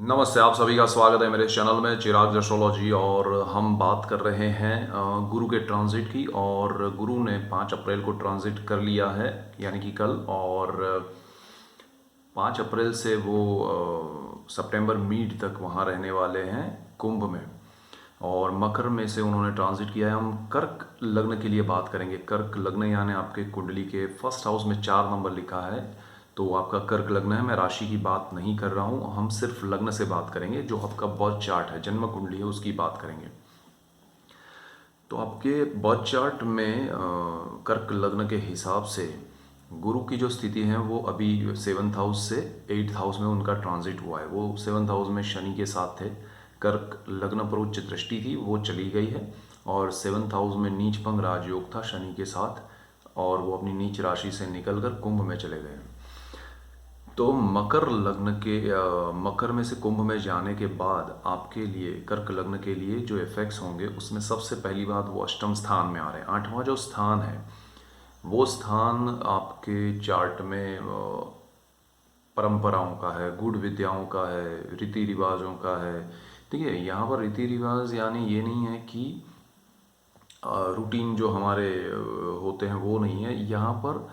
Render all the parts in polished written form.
नमस्ते, आप सभी का स्वागत है मेरे चैनल में चिराग एस्ट्रोलॉजी। और हम बात कर रहे हैं गुरु के ट्रांजिट की। और गुरु ने 5 अप्रैल को ट्रांजिट कर लिया है, यानी कि कल। और 5 अप्रैल से वो सितंबर मिड तक वहाँ रहने वाले हैं कुंभ में। और मकर में से उन्होंने ट्रांजिट किया है। हम कर्क लग्न के लिए बात करेंगे। कर्क लग्न यानी आपके कुंडली के फर्स्ट हाउस में 4 नंबर लिखा है, तो आपका कर्क लग्न है। मैं राशि की बात नहीं कर रहा हूँ, हम सिर्फ लग्न से बात करेंगे। जो आपका बर्थ चार्ट है, जन्म कुंडली है, उसकी बात करेंगे। तो आपके बर्थ चार्ट में कर्क लग्न के हिसाब से गुरु की जो स्थिति है वो अभी 7th हाउस से 8th हाउस में उनका ट्रांजिट हुआ है। वो 7th हाउस में शनि के साथ थे। कर्क लग्न पर उच्च दृष्टि थी, वो चली गई है। और 7th हाउस में नीच पंग राजयोग था शनि के साथ, और वो अपनी नीच राशि से निकलकर कुंभ में चले गए। तो मकर लग्न के मकर में से कुंभ में जाने के बाद आपके लिए, कर्क लग्न के लिए जो इफेक्ट्स होंगे, उसमें सबसे पहली बात, वो अष्टम स्थान में आ रहे हैं। 8वां जो स्थान है, वो स्थान आपके चार्ट में परंपराओं का है, गूढ़ विद्याओं का है, रीति रिवाजों का है। ठीक है, यहाँ पर रीति रिवाज यानी ये नहीं है कि रूटीन जो हमारे होते हैं वो नहीं है। यहाँ पर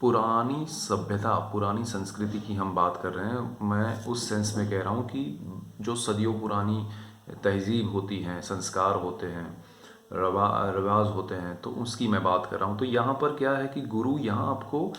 पुरानी सभ्यता, पुरानी संस्कृति की हम बात कर रहे हैं। मैं उस सेंस में कह रहा हूँ कि जो सदियों पुरानी तहजीब होती हैं, संस्कार होते हैं, रिवाज होते हैं, तो उसकी मैं बात कर रहा हूँ। तो यहाँ पर क्या है कि गुरु यहाँ आपको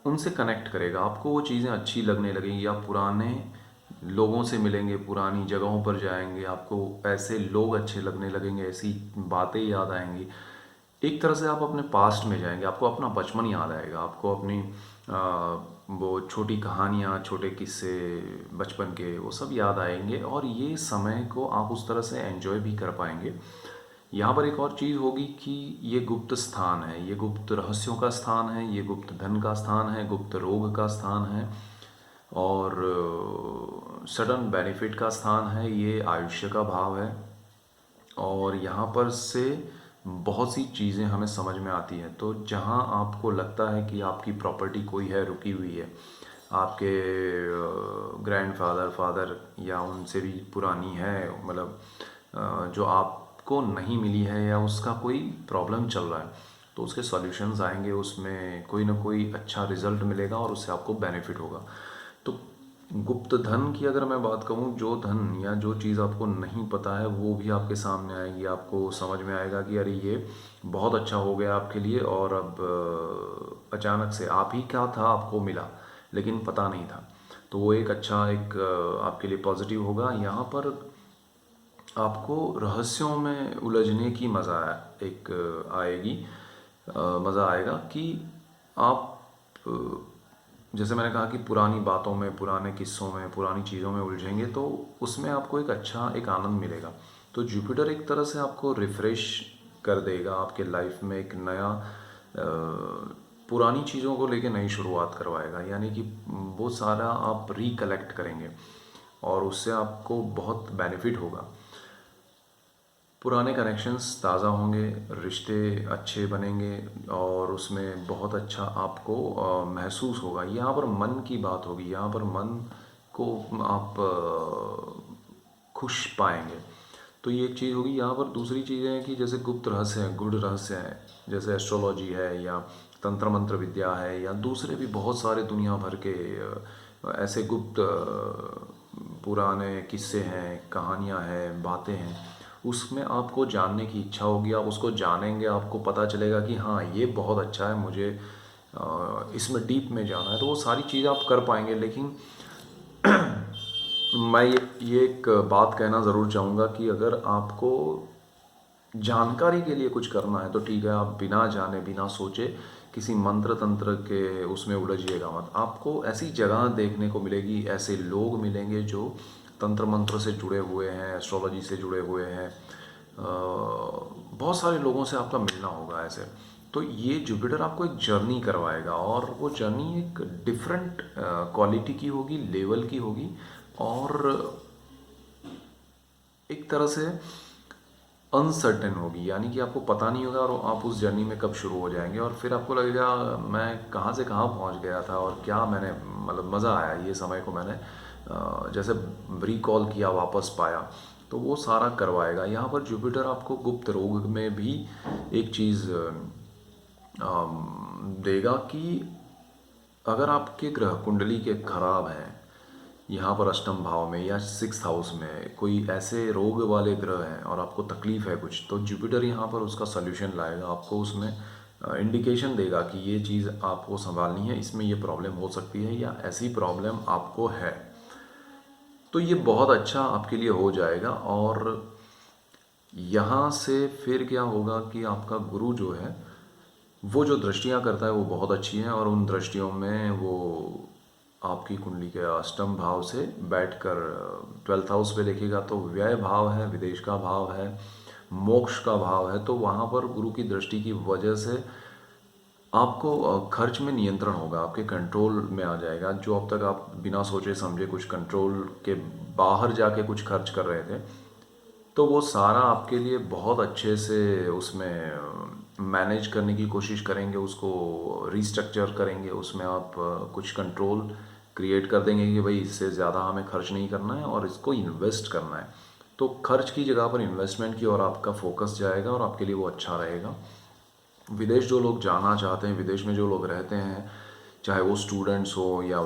उनसे कनेक्ट करेगा। आपको वो चीज़ें अच्छी लगने लगेंगी। आप पुराने लोगों से मिलेंगे, पुरानी जगहों पर जाएंगे, आपको ऐसे लोग अच्छे लगने लगेंगे, ऐसी बातें याद आएंगी। एक तरह से आप अपने पास्ट में जाएंगे, आपको अपना बचपन याद आएगा, आपको अपनी वो छोटी कहानियाँ, छोटे किस्से बचपन के, वो सब याद आएंगे। और ये समय को आप उस तरह से एंजॉय भी कर पाएंगे। यहाँ पर एक और चीज़ होगी कि ये गुप्त स्थान है, ये गुप्त रहस्यों का स्थान है, ये गुप्त धन का स्थान है, गुप्त रोग का स्थान है, और सडन बेनिफिट का स्थान है। ये आयुष्य का भाव है। और यहाँ पर से बहुत सी चीज़ें हमें समझ में आती हैं। तो जहाँ आपको लगता है कि आपकी प्रॉपर्टी कोई है, रुकी हुई है, आपके ग्रैंडफादर, फादर या उनसे भी पुरानी है, मतलब जो आपको नहीं मिली है, या उसका कोई प्रॉब्लम चल रहा है, तो उसके सॉल्यूशंस आएंगे, उसमें कोई ना कोई अच्छा रिजल्ट मिलेगा और उससे आपको बेनिफिट होगा। तो गुप्त धन की अगर मैं बात कहूँ, जो धन या जो चीज़ आपको नहीं पता है वो भी आपके सामने आएगी। आपको समझ में आएगा कि अरे ये बहुत अच्छा हो गया आपके लिए, और अब अचानक से आप ही क्या था आपको मिला, लेकिन पता नहीं था। तो वो एक अच्छा, एक आपके लिए पॉजिटिव होगा। यहाँ पर आपको रहस्यों में उलझने की मज़ा एक आएगी, मज़ा आएगा कि आप जैसे मैंने कहा कि पुरानी बातों में, पुराने किस्सों में, पुरानी चीज़ों में उलझेंगे, तो उसमें आपको एक अच्छा, एक आनंद मिलेगा। तो जुपिटर एक तरह से आपको रिफ़्रेश कर देगा, आपके लाइफ में एक नया पुरानी चीज़ों को लेके नई शुरुआत करवाएगा। यानी कि वो सारा आप रिकलेक्ट करेंगे और उससे आपको बहुत बेनिफिट होगा। पुराने कनेक्शंस ताज़ा होंगे, रिश्ते अच्छे बनेंगे, और उसमें बहुत अच्छा आपको महसूस होगा। यहाँ पर मन की बात होगी, यहाँ पर मन को आप खुश पाएंगे। तो ये एक चीज़ होगी। यहाँ पर दूसरी चीज़ें हैं कि जैसे गुप्त रहस्य हैं, गूढ़ रहस्य हैं, जैसे एस्ट्रोलॉजी है, या तंत्र मंत्र विद्या है, या दूसरे भी बहुत सारे दुनिया भर के ऐसे गुप्त पुराने किस्से हैं, कहानियाँ हैं, बातें हैं, उसमें आपको जानने की इच्छा होगी। आप उसको जानेंगे, आपको पता चलेगा कि हाँ ये बहुत अच्छा है, मुझे इसमें डीप में जाना है। तो वो सारी चीज़ आप कर पाएंगे। लेकिन मैं ये एक बात कहना ज़रूर चाहूँगा कि अगर आपको जानकारी के लिए कुछ करना है तो ठीक है, आप बिना जाने, बिना सोचे किसी मंत्र तंत्र के उसमें उलझिएगा मत। आपको ऐसी जगह देखने को मिलेगी, ऐसे लोग मिलेंगे जो तंत्र मंत्र से जुड़े हुए हैं, एस्ट्रोलॉजी से जुड़े हुए हैं। बहुत सारे लोगों से आपका मिलना होगा ऐसे। तो ये जुपिटर आपको एक जर्नी करवाएगा, और वो जर्नी एक डिफरेंट क्वालिटी की होगी, लेवल की होगी, और एक तरह से अनसर्टेन होगी। यानी कि आपको पता नहीं होगा, और आप उस जर्नी में कब शुरू हो जाएंगे, और फिर आपको लगेगा मैं कहाँ से कहाँ पहुँच गया था, और क्या मैंने, मतलब मज़ा आया ये समय को मैंने जैसे रिकॉल किया, वापस पाया, तो वो सारा करवाएगा। यहाँ पर जुपिटर आपको गुप्त रोग में भी एक चीज़ देगा कि अगर आपके ग्रह कुंडली के खराब हैं, यहाँ पर अष्टम भाव में या सिक्स हाउस में कोई ऐसे रोग वाले ग्रह हैं और आपको तकलीफ है कुछ, तो जुपिटर यहाँ पर उसका सल्यूशन लाएगा, आपको उसमें इंडिकेशन देगा कि ये चीज़ आपको संभालनी है, इसमें ये प्रॉब्लम हो सकती है या ऐसी प्रॉब्लम आपको है। तो ये बहुत अच्छा आपके लिए हो जाएगा। और यहाँ से फिर क्या होगा कि आपका गुरु जो है वो जो दृष्टियाँ करता है वो बहुत अच्छी हैं, और उन दृष्टियों में वो आपकी कुंडली के अष्टम भाव से बैठकर 12th हाउस पे देखेगा, तो व्यय भाव है, विदेश का भाव है, मोक्ष का भाव है। तो वहाँ पर गुरु की दृष्टि की वजह से आपको खर्च में नियंत्रण होगा, आपके कंट्रोल में आ जाएगा। जो अब तक आप बिना सोचे समझे कुछ कंट्रोल के बाहर जाके कुछ खर्च कर रहे थे, तो वो सारा आपके लिए बहुत अच्छे से उसमें मैनेज करने की कोशिश करेंगे, उसको रिस्ट्रक्चर करेंगे, उसमें आप कुछ कंट्रोल क्रिएट कर देंगे कि भाई इससे ज़्यादा हमें खर्च नहीं करना है और इसको इन्वेस्ट करना है। तो खर्च की जगह पर इन्वेस्टमेंट की ओर आपका फोकस जाएगा और आपके लिए वो अच्छा रहेगा। विदेश जो लोग जाना चाहते हैं, विदेश में जो लोग रहते हैं, चाहे वो स्टूडेंट्स हो या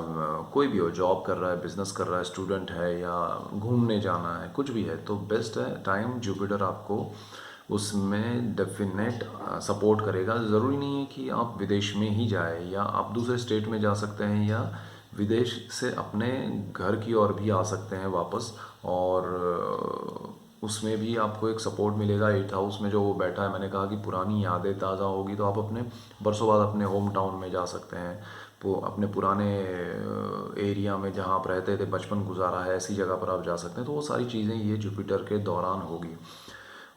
कोई भी हो, जॉब कर रहा है, बिजनेस कर रहा है, स्टूडेंट है या घूमने जाना है, कुछ भी है, तो बेस्ट है टाइम जुपिटर आपको उसमें डेफिनेट सपोर्ट करेगा। ज़रूरी नहीं है कि आप विदेश में ही जाए, या आप दूसरे स्टेट में जा सकते हैं या विदेश से अपने घर की ओर भी आ सकते हैं वापस, और उसमें भी आपको एक सपोर्ट मिलेगा। 8th हाउस में जो वो बैठा है, मैंने कहा कि पुरानी यादें ताज़ा होगी, तो आप अपने बरसों बाद अपने होम टाउन में जा सकते हैं, अपने पुराने एरिया में जहाँ आप रहते थे, बचपन गुजारा है, ऐसी जगह पर आप जा सकते हैं। तो वो सारी चीज़ें ये जुपिटर के दौरान होगी।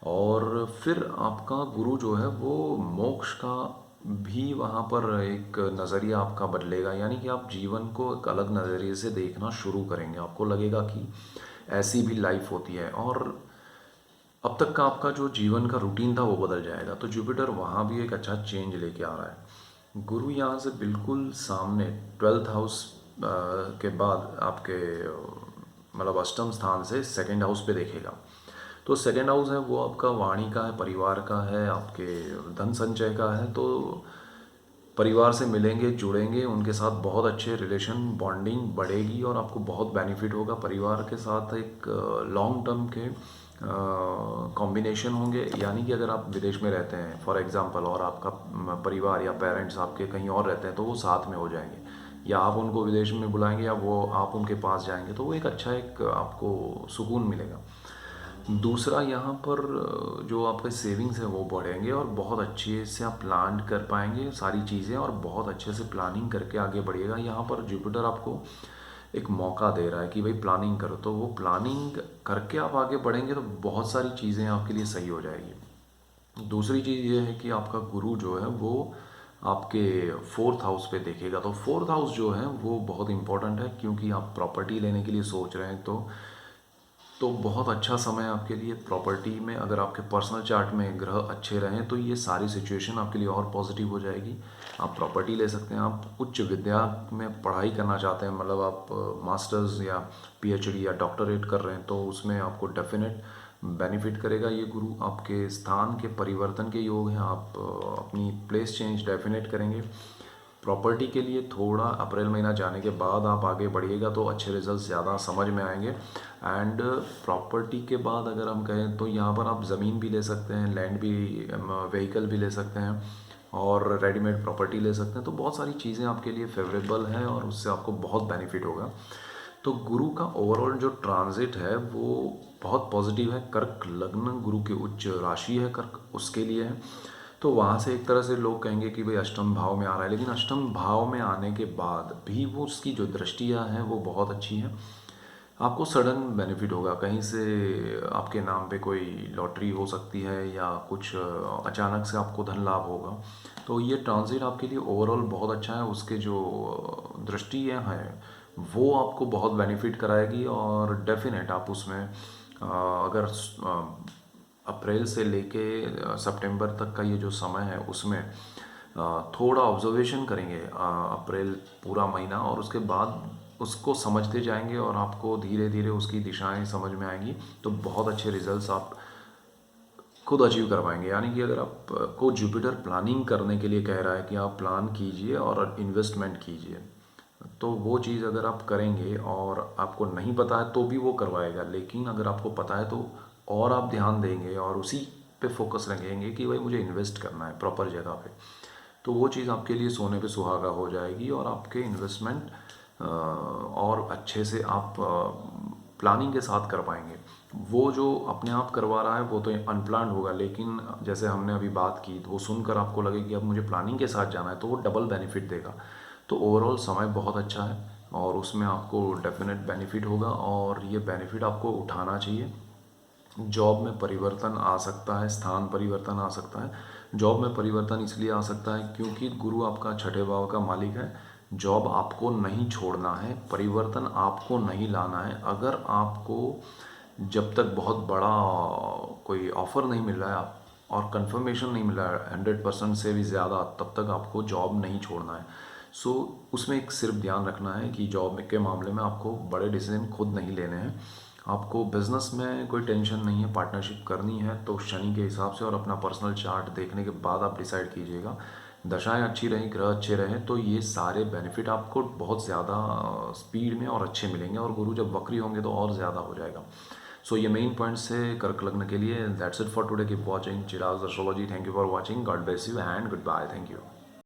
और फिर आपका गुरु जो है वो मोक्ष का भी वहाँ पर एक नज़रिया आपका बदलेगा, यानी कि आप जीवन को एक अलग नज़रिए से देखना शुरू करेंगे। आपको लगेगा कि ऐसी भी लाइफ होती है, और अब तक का आपका जो जीवन का रूटीन था वो बदल जाएगा। तो जुपिटर वहाँ भी एक अच्छा चेंज लेके आ रहा है। गुरु यहाँ से बिल्कुल सामने 12th हाउस के बाद आपके मतलब अष्टम स्थान से सेकंड हाउस पे देखेगा। तो सेकंड हाउस है वो आपका वाणी का है, परिवार का है, आपके धन संचय का है। तो परिवार से मिलेंगे, जुड़ेंगे, उनके साथ बहुत अच्छे रिलेशन बॉन्डिंग बढ़ेगी और आपको बहुत बेनिफिट होगा। परिवार के साथ एक लॉन्ग टर्म के कॉम्बिनेशन होंगे, यानी कि अगर आप विदेश में रहते हैं फॉर एग्जांपल, और आपका परिवार या पेरेंट्स आपके कहीं और रहते हैं, तो वो साथ में हो जाएंगे, या आप उनको विदेश में बुलाएंगे या वो आप उनके पास जाएंगे, तो वो एक अच्छा एक आपको सुकून मिलेगा। दूसरा, यहाँ पर जो आपके सेविंग्स हैं वो बढ़ेंगे और बहुत अच्छे से आप प्लान कर पाएंगे सारी चीज़ें, और बहुत अच्छे से प्लानिंग करके आगे बढ़िएगा। यहाँ पर जुपिटर आपको एक मौका दे रहा है कि भाई प्लानिंग करो, तो वो प्लानिंग करके आप आगे बढ़ेंगे तो बहुत सारी चीज़ें आपके लिए सही हो जाएगी। दूसरी चीज़ ये है कि आपका गुरु जो है वो आपके 4th हाउस पे देखेगा। तो 4th हाउस जो है वो बहुत इंपॉर्टेंट है, क्योंकि आप प्रॉपर्टी लेने के लिए सोच रहे हैं, तो बहुत अच्छा समय आपके लिए प्रॉपर्टी में। अगर आपके पर्सनल चार्ट में ग्रह अच्छे रहें तो ये सारी सिचुएशन आपके लिए और पॉजिटिव हो जाएगी। आप प्रॉपर्टी ले सकते हैं। आप उच्च विद्या में पढ़ाई करना चाहते हैं, मतलब आप मास्टर्स या पीएचडी या डॉक्टरेट कर रहे हैं, तो उसमें आपको डेफिनेट बेनिफिट करेगा ये गुरु। आपके स्थान के परिवर्तन के योग हैं, आप अपनी प्लेस चेंज डेफिनेट करेंगे। प्रॉपर्टी के लिए थोड़ा अप्रैल महीना जाने के बाद आप आगे बढ़िएगा तो अच्छे रिजल्ट ज़्यादा समझ में आएंगे। एंड प्रॉपर्टी के बाद अगर हम कहें तो यहाँ पर आप ज़मीन भी ले सकते हैं, लैंड भी, व्हीकल भी ले सकते हैं, और रेडीमेड प्रॉपर्टी ले सकते हैं। तो बहुत सारी चीज़ें आपके लिए फेवरेबल हैं और उससे आपको बहुत बेनिफिट होगा। तो गुरु का ओवरऑल जो ट्रांजिट है वो बहुत पॉजिटिव है। कर्क लग्न गुरु की उच्च राशि है, कर्क उसके लिए है। तो वहाँ से एक तरह से लोग कहेंगे कि भाई अष्टम भाव में आ रहा है, लेकिन अष्टम भाव में आने के बाद भी वो उसकी जो दृष्टियाँ हैं वो बहुत अच्छी हैं। आपको सडन बेनिफिट होगा, कहीं से आपके नाम पे कोई लॉटरी हो सकती है या कुछ अचानक से आपको धन लाभ होगा। तो ये ट्रांजिट आपके लिए ओवरऑल बहुत अच्छा है। उसके जो दृष्टियाँ हैं वो आपको बहुत बेनिफिट कराएगी, और डेफिनेट आप उसमें अगर अप्रैल से लेके सितंबर तक का ये जो समय है उसमें थोड़ा ऑब्जर्वेशन करेंगे, अप्रैल पूरा महीना, और उसके बाद उसको समझते जाएंगे और आपको धीरे धीरे उसकी दिशाएं समझ में आएंगी, तो बहुत अच्छे रिजल्ट्स आप खुद अचीव कर पाएंगे। यानी कि अगर आप को जुपिटर प्लानिंग करने के लिए कह रहा है कि आप प्लान कीजिए और इन्वेस्टमेंट कीजिए, तो वो चीज़ अगर आप करेंगे और आपको नहीं पता है तो भी वो करवाएगा, लेकिन अगर आपको पता है तो और आप ध्यान देंगे और उसी पे फोकस रखेंगे कि भाई मुझे इन्वेस्ट करना है प्रॉपर जगह पे, तो वो चीज़ आपके लिए सोने पे सुहागा हो जाएगी और आपके इन्वेस्टमेंट और अच्छे से आप प्लानिंग के साथ कर पाएंगे। वो जो अपने आप करवा रहा है वो तो अनप्लान्ड होगा, लेकिन जैसे हमने अभी बात की तो वो सुनकर आपको लगे कि अब मुझे प्लानिंग के साथ जाना है, तो वो डबल बेनिफिट देगा। तो ओवरऑल समय बहुत अच्छा है और उसमें आपको डेफिनेट बेनिफिट होगा और ये बेनिफिट आपको उठाना चाहिए। जॉब में परिवर्तन आ सकता है, स्थान परिवर्तन आ सकता है। जॉब में परिवर्तन इसलिए आ सकता है क्योंकि गुरु आपका छठे भाव का मालिक है। जॉब आपको नहीं छोड़ना है, परिवर्तन आपको नहीं लाना है। अगर आपको जब तक बहुत बड़ा कोई ऑफ़र नहीं मिल रहा है और कंफर्मेशन नहीं मिल रहा है 100% से भी ज़्यादा, तब तक आपको जॉब नहीं छोड़ना है। सो उसमें एक सिर्फ ध्यान रखना है कि जॉब के मामले में आपको बड़े डिसीजन खुद नहीं लेने हैं। आपको बिजनेस में कोई टेंशन नहीं है, पार्टनरशिप करनी है तो शनि के हिसाब से और अपना पर्सनल चार्ट देखने के बाद आप डिसाइड कीजिएगा। दशाएं अच्छी रहें, ग्रह अच्छे रहें, तो ये सारे बेनिफिट आपको बहुत ज़्यादा स्पीड में और अच्छे मिलेंगे और गुरु जब वक्री होंगे तो और ज़्यादा हो जाएगा। सो ये मेन पॉइंट्स है कर्क लग्न के लिए। That's it for today. Keep watching Chirag astrology. Thank you for watching. God bless you and good bye. Thank you.